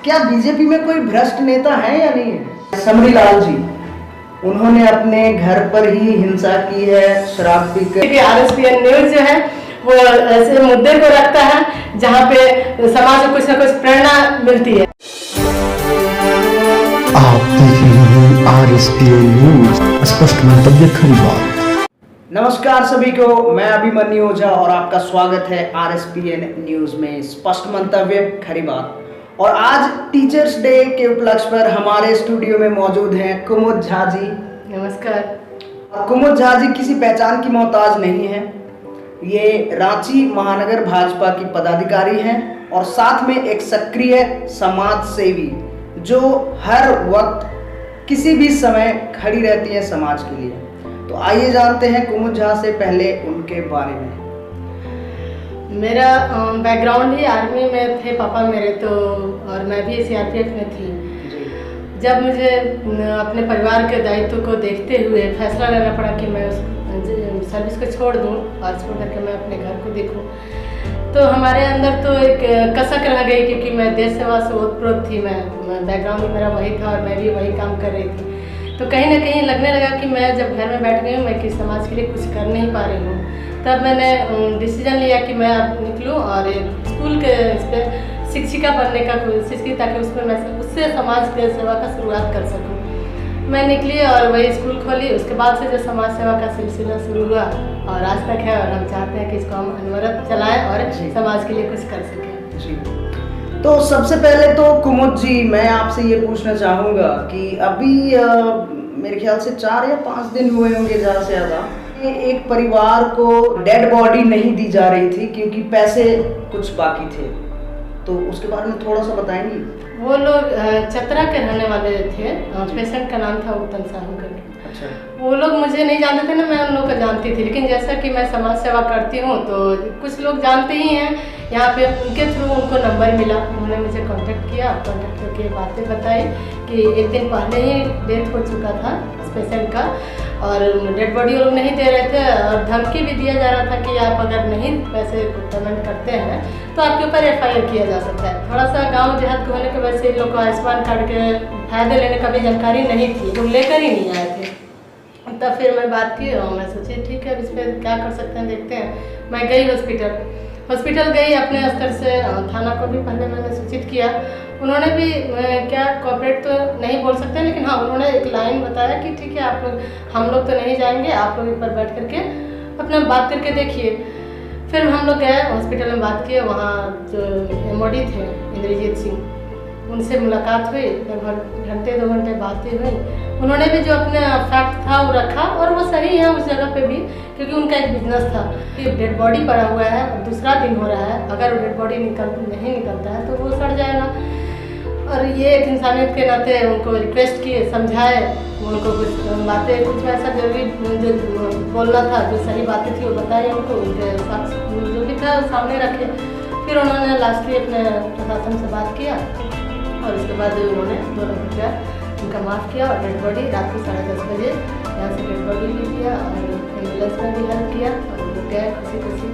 क्या बीजेपी में कोई भ्रष्ट नेता है या नहीं है? समरीलाल जी, उन्होंने अपने घर पर ही हिंसा की है, शराब पीकर। RSPN न्यूज जो है वो ऐसे मुद्दे को रखता है जहाँ पे समाज को कुछ न कुछ प्रेरणा मिलती है। आप देख रहे हैं RSPN न्यूज, स्पष्ट मंतव्य खरी बात। नमस्कार सभी को, मैं अभिमन्यु ओझा और आपका स्वागत है RSPN न्यूज में स्पष्ट मंतव्य खरी बात। और आज टीचर्स डे के उपलक्ष्य पर हमारे स्टूडियो में मौजूद हैं कुमुद झा जी। नमस्कार। कुमुद झा जी किसी पहचान की मोहताज नहीं है। ये रांची महानगर भाजपा की पदाधिकारी हैं और साथ में एक सक्रिय समाज सेवी जो हर वक्त किसी भी समय खड़ी रहती है समाज के लिए। तो आइए जानते हैं कुमुद झा से पहले उनके बारे में। मेरा बैकग्राउंड ही आर्मी में थे पापा मेरे, तो और मैं भी CRPF में थी। जब मुझे अपने परिवार के दायित्व को देखते हुए फैसला लेना पड़ा कि मैं उस सर्विस को छोड़ दूं और छोड़ करके मैं अपने घर को देखूं, तो हमारे अंदर तो एक कसक रह गई, क्योंकि मैं देश सेवा से ओतप्रोत थी। मैं बैकग्राउंड मेरा वही था और मैं भी वही काम कर रही थी। तो कहीं ना कहीं लगने लगा कि मैं जब घर में बैठ गई हूँ, मैं किस समाज के लिए कुछ कर नहीं पा रही हूँ। तब मैंने डिसीजन लिया कि मैं अब निकलूँ और स्कूल के इस पर शिक्षिका बनने का कोशिश की, ताकि उसमें मैं उससे समाज के सेवा का शुरुआत कर सकूँ। मैं निकली और वही स्कूल खोली। उसके बाद से जो समाज सेवा का सिलसिला शुरू हुआ और आज तक है, और हम चाहते हैं कि इसको हम अनवरत चलाएं और समाज के लिए कुछ कर सकें। जी, तो सबसे पहले तो कुमुद जी, मैं आपसे ये पूछना चाहूँगा कि अभी मेरे ख्याल से 4 या 5 दिन हुए होंगे ज़्यादा से ज़्यादा, एक परिवार को डेड बॉडी नहीं दी जा रही थी क्योंकि पैसे कुछ बाकी थे। तो उसके बारे में थोड़ा सा बताएंगी? वो लोग चतरा के रहने वाले थे। पेशेंट का नाम था उत्तम साहू करके। अच्छा। वो लोग मुझे नहीं जानते थे ना, मैं उन लोग को जानती थी। लेकिन जैसा कि मैं समाज सेवा करती हूँ तो कुछ लोग जानते ही हैं। यहाँ पे उनके थ्रू उनको नंबर मिला, उन्होंने मुझे कांटेक्ट किया। कांटेक्ट करके बातें बताई कि एक दिन पहले ही डेथ हो चुका था इस पेशेंट का और डेड बॉडी लोग नहीं दे रहे थे, और धमकी भी दिया जा रहा था कि आप अगर नहीं पैसे पेमेंट करते हैं तो आपके ऊपर FIR किया जा सकता है। थोड़ा सा गांव देहात के होने की वजह से इन लोग को आयुष्मान कार्ड के फायदे लेने का भी जानकारी नहीं थी, लोग लेकर ही नहीं आए थे। तब फिर मैं बात की और मैं सोची ठीक है, इस पर क्या कर सकते हैं, देखते हैं। मैं गई हॉस्पिटल गई अपने स्तर से। थाना को भी पहले मैंने सूचित किया। उन्होंने भी क्या कोऑपरेट तो नहीं बोल सकते, लेकिन हाँ उन्होंने एक लाइन बताया कि ठीक है आप लोग, हम लोग तो नहीं जाएंगे, आप लोग एक बार बैठ करके अपना बात करके देखिए। फिर हम लोग गए हॉस्पिटल में, बात किए। वहाँ जो MOD थे इंद्रजीत सिंह, उनसे मुलाकात हुई। लगभग घंटे 2 घंटे बातें हुई। उन्होंने भी जो अपने फैक्ट था वो रखा, और वो सही है उस जगह पे भी, क्योंकि उनका एक बिजनेस था कि डेड बॉडी पड़ा हुआ है और दूसरा दिन हो रहा है, अगर डेड बॉडी नहीं निकलता है तो वो सड़ जाएगा। और ये एक इंसानियत के नाते उनको रिक्वेस्ट किए, समझाए, उनको कुछ बातें, कुछ ऐसा जरूरी जो बोलना था, जो सही बातें थी वो बताई उनको, उनके साथ जो भी था सामने रखे। फिर उन्होंने लास्टली अपने प्रशासन से बात किया और उसके बाद उन्होंने 2 लाख रुपया उनका माफ़ किया। और डेड बॉडी रात को 10:30 बजे यहाँ से डेड बॉडी भी किया और एम्बुलेंस में भी हेल्प किया और वो गए खुशी।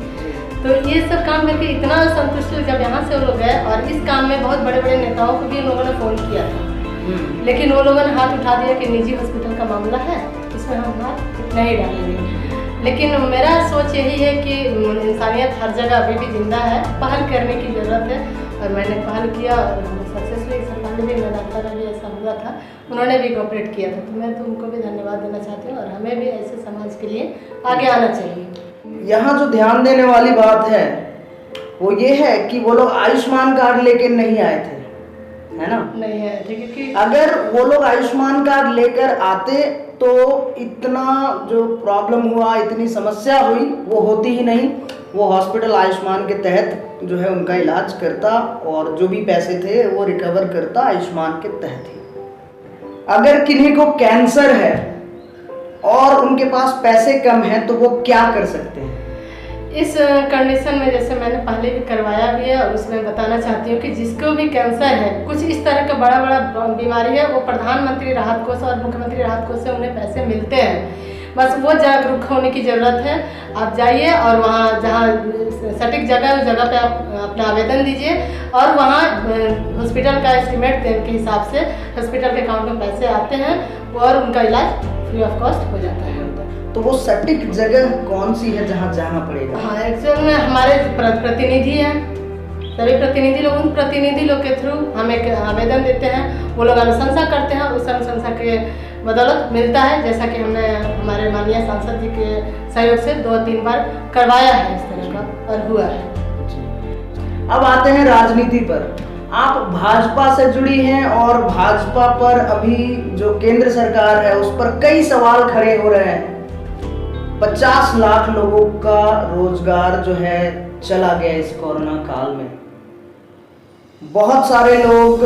तो ये सब काम करके इतना संतुष्ट हुए जब यहाँ से वो लोग गए। और इस काम में बहुत बड़े बड़े नेताओं को भी उन लोगों ने फ़ोन किया था, लेकिन वो लोगों ने हाथ उठा दिया कि निजी हॉस्पिटल का मामला है, इसमें हम हाथ नहीं डालेंगे। लेकिन मेरा सोच यही है कि इंसानियत हर जगह अभी भी जिंदा है, पहल करने की ज़रूरत है। और मैंने पहल किया और सक्सेसफुली सरकार ने भी, मेरा तरह भी ऐसा हुआ था, उन्होंने भी कोऑपरेट किया था। तो मैं तो उनको भी धन्यवाद देना चाहती हूँ और हमें भी ऐसे समाज के लिए आगे आना चाहिए। यहाँ जो ध्यान देने वाली बात है वो ये है कि वो लोग आयुष्मान कार्ड लेकर नहीं आए थे, है ना? नहीं आए थे, क्योंकि अगर वो लोग आयुष्मान कार्ड लेकर आते तो इतना जो प्रॉब्लम हुआ, इतनी समस्या हुई, वो होती ही नहीं। वो हॉस्पिटल आयुष्मान के तहत जो है उनका इलाज करता और जो भी पैसे थे वो रिकवर करता आयुष्मान के तहत ही। अगर किन्हीं को कैंसर है और उनके पास पैसे कम हैं तो वो क्या कर सकते हैं? इस कंडीशन में जैसे मैंने पहले भी करवाया भी है और उसमें बताना चाहती हूँ कि जिसको भी कैंसर है, कुछ इस तरह का बड़ा बीमारी है, वो प्रधानमंत्री राहत कोष और मुख्यमंत्री राहत कोष से उन्हें पैसे मिलते हैं। बस वो जागरूक होने की ज़रूरत है। आप जाइए और वहाँ जहाँ सटीक जगह है उस जगह पे आप अपना आवेदन दीजिए और वहाँ हॉस्पिटल का एस्टिमेट के हिसाब से हॉस्पिटल के अकाउंट में पैसे आते हैं और उनका इलाज फ्री ऑफ कॉस्ट हो जाता है। तो वो सटीक जगह कौन सी है जहाँ जाना पड़ेगा? हाँ, एक्चुअल में हमारे प्रतिनिधि हैं, सभी प्रतिनिधि लोग, उन प्रतिनिधि लोग के थ्रू हम एक आवेदन देते हैं, वो लोग अनुशंसा करते हैं, उस अनुशंसा के बदौलत मिलता है। जैसा कि हमने हमारे माननीय सांसद जी के सहयोग से 2-3 बार करवाया है इस तरह का और हुआ है। अब आते हैं राजनीति पर। आप भाजपा से जुड़ी हैं और भाजपा पर अभी जो केंद्र सरकार है उस पर कई सवाल खड़े हो रहे हैं। 50 लाख लोगों का रोजगार जो है चला गया इस कोरोना काल में। बहुत सारे लोग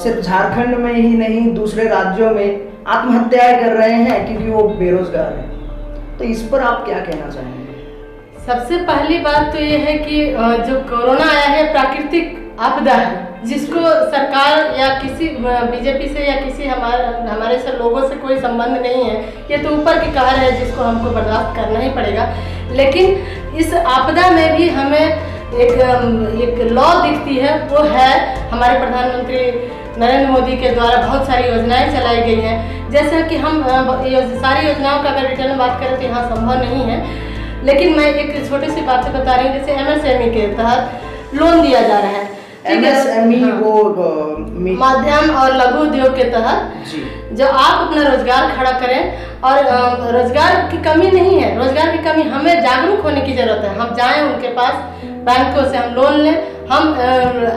सिर्फ झारखंड में ही नहीं दूसरे राज्यों में आत्महत्याएं कर रहे हैं क्योंकि वो बेरोजगार हैं। तो इस पर आप क्या कहना चाहेंगे? सबसे पहली बात तो ये है कि जो कोरोना आया है प्राकृतिक आपदा है, जिसको सरकार या किसी बीजेपी से या किसी हमारे से लोगों से कोई संबंध नहीं है। ये तो ऊपर की कहर है जिसको हमको बर्दाश्त करना ही पड़ेगा। लेकिन इस आपदा में भी हमें एक लॉ दिखती है, वो है हमारे प्रधानमंत्री नरेंद्र मोदी के द्वारा बहुत सारी योजनाएं चलाई गई हैं। जैसा कि हम सारी योजनाओं का अगर डिटेल में बात करें तो यहाँ संभव नहीं है, लेकिन मैं एक छोटी सी बात बता रही हूँ। जैसे MSME के तहत लोन दिया जा रहा है। MSME वो मध्यम और लघु उद्योग के तहत जो आप अपना रोजगार खड़ा करें, और रोजगार की कमी नहीं है, रोजगार की कमी, हमें जागरूक होने की जरूरत है। हम जाएं उनके पास, बैंकों से हम लोन लें, हम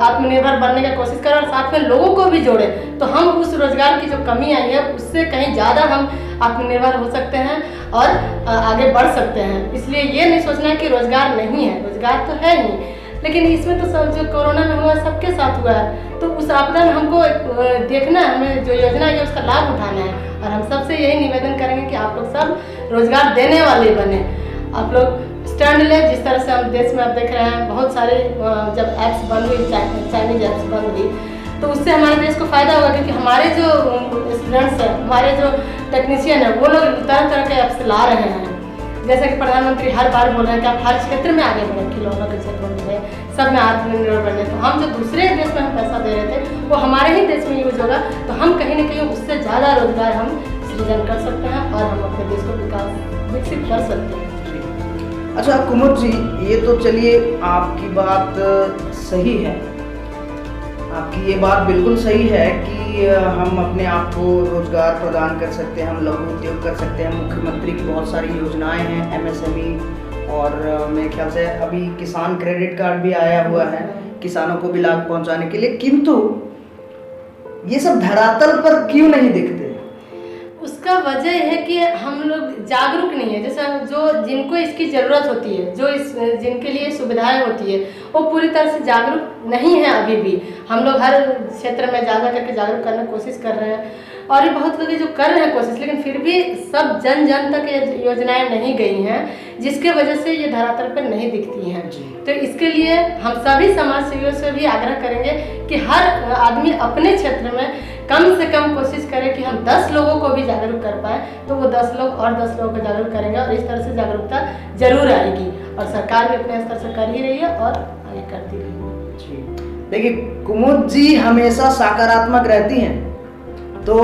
आत्मनिर्भर बनने का कोशिश करें और साथ में लोगों को भी जोड़ें, तो हम उस रोजगार की जो कमी आई है उससे कहीं ज़्यादा हम आत्मनिर्भर हो सकते हैं और आगे बढ़ सकते हैं। इसलिए ये नहीं सोचना है कि रोजगार नहीं है, रोजगार तो है ही, लेकिन इसमें तो सब जो कोरोना में हुआ सबके साथ हुआ है। तो उस आपदा में हमको देखना है, हमें जो योजना है उसका लाभ उठाना है। और हम सबसे यही निवेदन करेंगे कि आप लोग सब रोजगार देने वाले बने, आप लोग स्टैंड लें। जिस तरह से हम देश में आप देख रहे हैं बहुत सारे जब ऐप्स बंद हुई, चाइनीज ऐप्स बंद हुई, तो उससे हमारे देश को फ़ायदा होगा, क्योंकि हमारे जो स्टूडेंट्स हैं, हमारे जो टेक्नीशियन हैं, वो लोग तरह तरह के ऐप्स ला रहे हैं। जैसा कि प्रधानमंत्री हर बार बोल रहे हैं कि आप हर क्षेत्र में आगे बढ़े, खिलौनों के क्षेत्र में, सब में आत्मनिर्भर बने। तो हम जो दूसरे देश में हम पैसा दे रहे थे वो हमारे ही देश में यूज होगा, तो हम कहीं ना कहीं उससे ज़्यादा रोजगार हम सृजन कर सकते हैं और हम अपने देश को विकसित कर सकते हैं। अच्छा कुमुद जी, ये तो चलिए आपकी बात सही है, आपकी ये बात बिल्कुल सही है कि हम अपने आप को रोजगार प्रदान कर सकते हैं, हम लघु उद्योग कर सकते हैं। मुख्यमंत्री की बहुत सारी योजनाएं हैं MSME, और मेरे ख्याल से अभी किसान क्रेडिट कार्ड भी आया हुआ है किसानों को भी लाभ पहुंचाने के लिए, किंतु ये सब धरातल पर क्यों नहीं दिखते? उसका वजह है कि हम लोग जागरूक नहीं है। जैसे जो जिनको इसकी ज़रूरत होती है, जो जिनके लिए सुविधाएं होती है, वो पूरी तरह से जागरूक नहीं है अभी भी। हम लोग हर क्षेत्र में ज़्यादा करके जागरूक करने की कोशिश कर रहे हैं, और भी बहुत लोग जो कर रहे हैं कोशिश, लेकिन फिर भी सब जन जन तक ये योजनाएं नहीं गई हैं, जिसके वजह से ये धरातल पर नहीं दिखती हैं। तो इसके लिए हम सभी समाज सेवियों से भी आग्रह करेंगे कि हर आदमी अपने क्षेत्र में कम से कम कोशिश करे कि हम 10 लोगों को भी जागरूक कर पाए, तो वो 10 लोग और 10 लोगों को जागरूक करेंगे, और इस तरह से जागरूकता जरूर आएगी। और सरकार भी अपने स्तर से कर ही रही है और आगे करती रही है। देखिए कुमुद जी हमेशा सकारात्मक रहती हैं, तो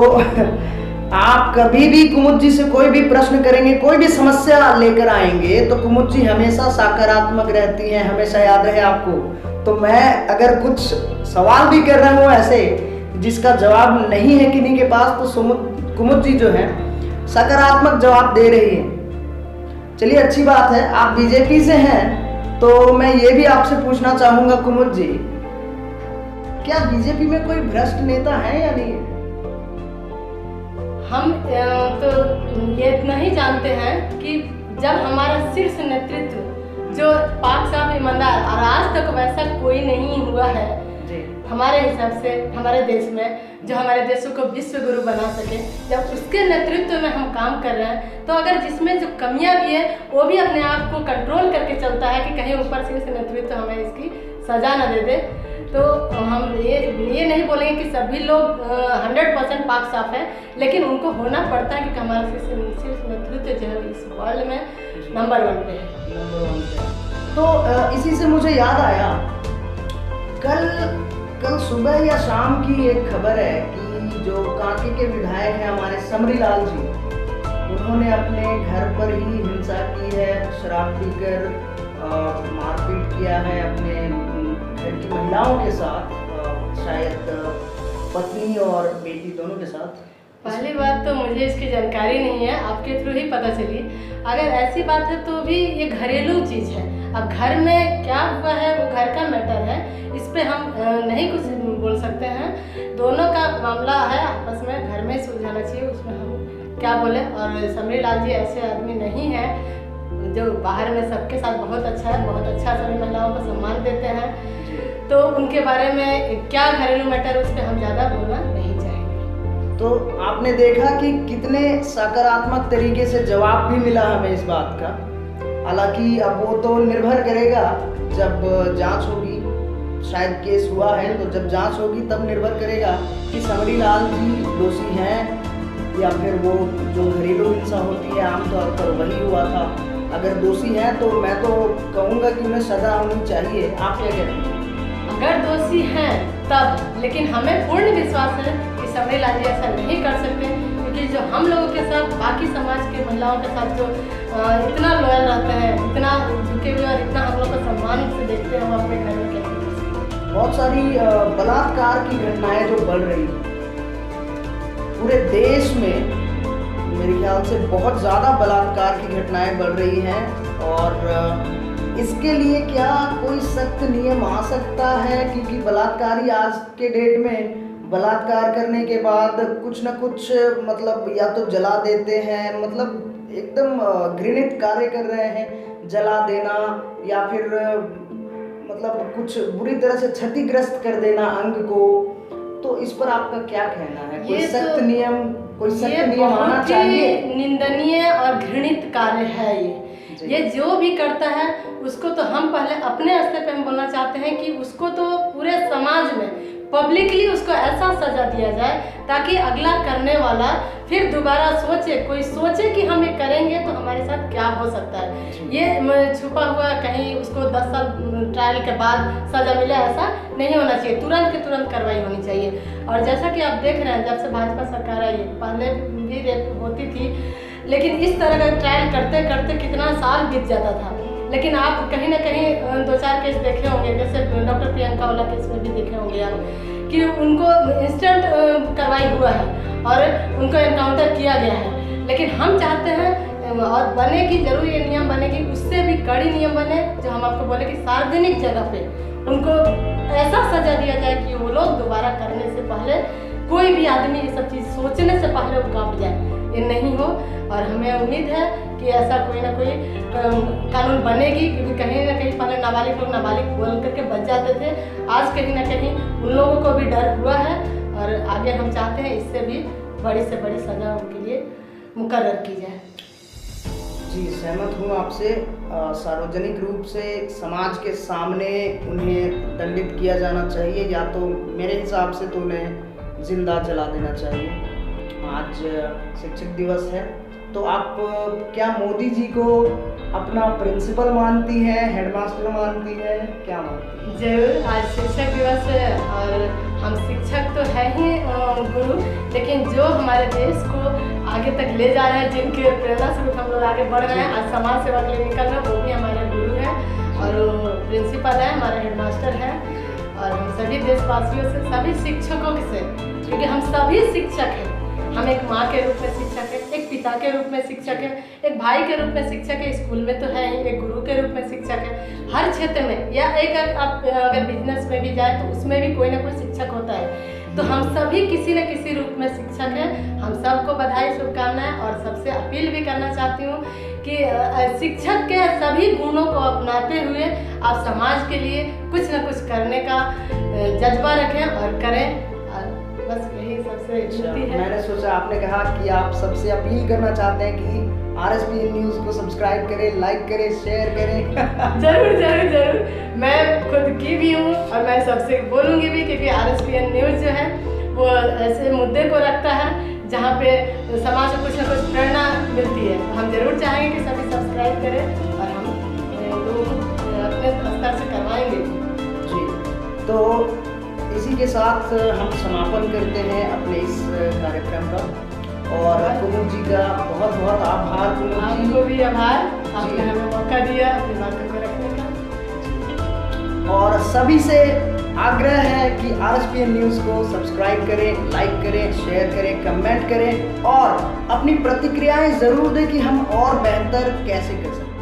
आप कभी भी कुमुद जी से कोई भी प्रश्न करेंगे, कोई भी समस्या लेकर आएंगे, तो कुमुद जी हमेशा सकारात्मक रहती हैं, हमेशा याद रहे आपको। तो मैं अगर कुछ सवाल भी कर रहा हूँ ऐसे जिसका जवाब नहीं है किन्हीं के पास, तो कुमुद जी जो है सकारात्मक जवाब दे रही हैं। चलिए अच्छी बात है, आप बीजेपी से हैं, तो मैं ये भी आपसे पूछना चाहूंगा कुमुद जी, क्या बीजेपी में कोई भ्रष्ट नेता है या नहीं? हम तो ये इतना ही जानते हैं कि जब हमारा शीर्ष नेतृत्व जो पाक साहब ईमानदार, और आज तक वैसा कोई नहीं हुआ है हमारे हिसाब से हमारे देश में, जो हमारे देश को विश्व गुरु बना सके, जब उसके नेतृत्व में हम काम कर रहे हैं, तो अगर जिसमें जो कमियां भी है वो भी अपने आप को कंट्रोल करके चलता है कि कहीं ऊपर से नेतृत्व हमें इसकी सजा न दे दे, तो हम ये नहीं बोलेंगे कि सभी लोग 100% पाक साफ है, लेकिन उनको होना पड़ता है क्योंकि हमारा नेतृत्व जो है इस वर्ल्ड में नंबर 1 पे है। तो इसी से मुझे याद आया, कल सुबह या शाम की एक खबर है कि जो कांके के विधायक हैं हमारे समरीलाल जी, उन्होंने अपने घर पर ही हिंसा की है, शराब पीकर मारपीट किया है अपने घर की महिलाओं के साथ, शायद पत्नी और बेटी दोनों के साथ। पहली बात तो मुझे इसकी जानकारी नहीं है, आपके थ्रू ही पता चली। अगर ऐसी बात है तो भी ये घरेलू चीज़ है। अब घर में क्या हुआ है वो घर का मैटर है, इस पे हम नहीं कुछ बोल सकते हैं। दोनों का मामला है, आपस में घर में सुलझाना चाहिए, उसमें हम क्या बोले। और समरीलाल जी ऐसे आदमी नहीं है जो बाहर में सबके साथ बहुत अच्छा है, बहुत अच्छा सभी महिलाओं को सम्मान देते हैं। तो उनके बारे में क्या घरेलू मैटर है उस पर हम ज़्यादा बोलना नहीं चाहेंगे। तो आपने देखा कि कितने सकारात्मक तरीके से जवाब भी मिला हमें इस बात का। हालांकि अब वो तो निर्भर करेगा जब जांच होगी, शायद केस हुआ है तो जब जांच होगी तब निर्भर करेगा कि समरीलाल जी दोषी हैं या फिर वो जो घरेलू हिंसा होती है आमतौर पर वही हुआ था। अगर दोषी हैं तो मैं तो कहूँगा कि उन्हें सजा होनी चाहिए। आप क्या कहते हैं? अगर दोषी हैं तब, लेकिन हमें पूर्ण विश्वास है कि समरीलाल जी ऐसा नहीं कर सकते, क्योंकि जो हम लोगों के साथ बाकी समाज के महिलाओं के साथ जो इतना लॉयल रहते हैं, इतना झुके हुए और इतना हम लोग को सम्मान से देखते हैं, वो अपने घर में कैसे कर सकते हैं। बहुत सारी बलात्कार की घटनाएं जो बढ़ रही हैं पूरे देश में, मेरे ख्याल से बहुत ज़्यादा बलात्कार की घटनाएं बढ़ रही हैं, और इसके लिए क्या कोई सख्त नियम आ सकता है? क्योंकि बलात्कारी आज के डेट में बलात्कार करने के बाद कुछ ना कुछ मतलब या तो जला देते हैं, मतलब एकदम घृणित कार्य कर रहे हैं, जला देना या फिर मतलब कुछ बुरी तरह से क्षतिग्रस्त कर देना अंग को। तो इस पर आपका क्या कहना है? कोई सख्त नियम आना चाहिए? निंदनीय और घृणित कार्य है ये जो भी करता है उसको तो हम पहले अपने स्तर पे हम बोलना चाहते हैं कि उसको तो पूरे समाज में पब्लिकली उसको ऐसा सजा दिया जाए ताकि अगला करने वाला फिर दोबारा सोचे, कोई सोचे कि हम ये करेंगे तो हमारे साथ क्या हो सकता है। ये छुपा हुआ कहीं उसको 10 साल ट्रायल के बाद सजा मिले, ऐसा नहीं होना चाहिए। तुरंत की तुरंत कार्रवाई होनी चाहिए। और जैसा कि आप देख रहे हैं, जब से भाजपा सरकार आई, पहले भी रेप होती थी, लेकिन इस तरह का ट्रायल करते करते कितना साल बीत जाता था। लेकिन आप कहीं ना कहीं 2-4 केस देखे होंगे, जैसे डॉक्टर प्रियंका वाला केस में भी देखे होंगे आप, कि उनको इंस्टेंट कार्रवाई हुआ है और उनको एनकाउंटर किया गया है। लेकिन हम चाहते हैं और बनेगी, जरूर ये नियम बनेगी, उससे भी कड़ी नियम बने, जो हम आपको बोले कि सार्वजनिक जगह पे उनको ऐसा सजा दिया जाए कि वो लोग दोबारा करने से पहले, कोई भी आदमी ये सब चीज़ सोचने से पहले वो कांप जाए। ये नहीं हो, और हमें उम्मीद है कि ऐसा कोई ना कोई कानून बनेगी, क्योंकि कहीं ना कहीं पहले नाबालिग लोग नाबालिग बोल करके बच जाते थे, आज कहीं ना कहीं उन लोगों को भी डर हुआ है। और आगे हम चाहते हैं इससे भी बड़ी से बड़ी सजा उनके लिए मुकर्रर की जाए। जी, सहमत हूँ आपसे। सार्वजनिक रूप से समाज के सामने उन्हें दंडित किया जाना चाहिए, या तो मेरे हिसाब से तो उन्हें जिंदा जला देना चाहिए। आज शिक्षक दिवस है, तो आप क्या मोदी जी को अपना प्रिंसिपल मानती हैं, हेडमास्टर मानती हैं, क्या मानती हैं? जरूर, आज शिक्षक दिवस है और हम शिक्षक तो है ही गुरु, लेकिन जो हमारे देश को आगे तक ले जा रहे हैं, जिनके प्रेरणा से हम लोग आगे बढ़ रहे हैं, आज समाज सेवा के लिए निकल रहे हैं, वो भी हमारे गुरु हैं और प्रिंसिपल है, हमारे हेडमास्टर हैं। और हम सभी देशवासियों से, सभी शिक्षकों से, क्योंकि हम सभी शिक्षक हैं, हम एक माँ के रूप में शिक्षक है, एक पिता के रूप में शिक्षक है, एक भाई के रूप में शिक्षक है, स्कूल में तो है ही, एक गुरु के रूप में शिक्षक है। हर क्षेत्र में, या एक आप अगर बिजनेस में भी जाए तो उसमें भी कोई ना कोई शिक्षक होता है। तो हम सभी किसी न किसी रूप में शिक्षक हैं। हम सबको बधाई, शुभकामनाएं, और सबसे अपील भी करना चाहती हूँ कि शिक्षक के सभी गुणों को अपनाते हुए आप समाज के लिए कुछ न कुछ करने का जज्बा रखें और करें। बस यही सबसे विनती है। मैंने सोचा आपने कहा कि आप सबसे अपील करना चाहते हैं कि RSPN न्यूज़ को सब्सक्राइब करें, लाइक करें, शेयर करें। जरूर जरूर जरूर, मैं खुद की भी हूँ और मैं सबसे बोलूँगी भी, क्योंकि RSPN न्यूज़ जो है वो ऐसे मुद्दे को रखता है जहाँ पे समाज को कुछ ना कुछ प्रेरणा मिलती है। हम जरूर चाहेंगे कि सभी सब्सक्राइब करें और हम लोगों को अपने स्तर से करवाएंगे जी। तो इसी के साथ हम समापन करते हैं अपने इस कार्यक्रम का, और कुमुद जी का बहुत बहुत आभार। कुमुद जी, आपको भी आभार, आपने हमें मौका दिया अपनी बातों को रखने का। और सभी से आग्रह है कि RSPN न्यूज़ को सब्सक्राइब करें, लाइक करें, शेयर करें, कमेंट करें और अपनी प्रतिक्रियाएं ज़रूर दें कि हम और बेहतर कैसे कर सकते हैं।